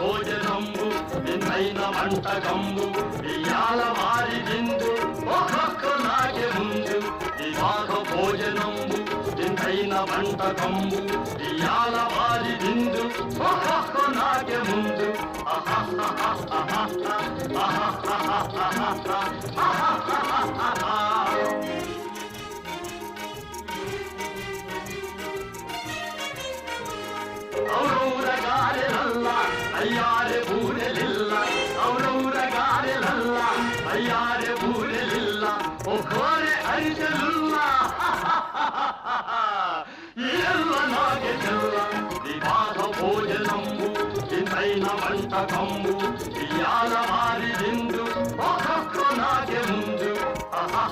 భోజనంబు వింతైన వంటకంబు ఇయాల వారి విందు ఒక్కొక్క నాకే ముందు వివాహ భోజనంబు వింతైన వంటకంబు ఇయాల వారి విందు ఒక్కొక్క నాకే ముందు ఔరౌరగారెలల్ల అయ్యారె బూరెలిల్ల ఔరౌరగారెలల్ల అయ్యారె బూరెలిల్ల ఒక్కోరె అరిసెలుల్ల ఇయల్ల నాగే చెల్ల వివాహ భోజనంబు వింతైన వంటకంబు ఇయాల వారి విందు ఒక్కొక్క నాగే ముందు ఆహా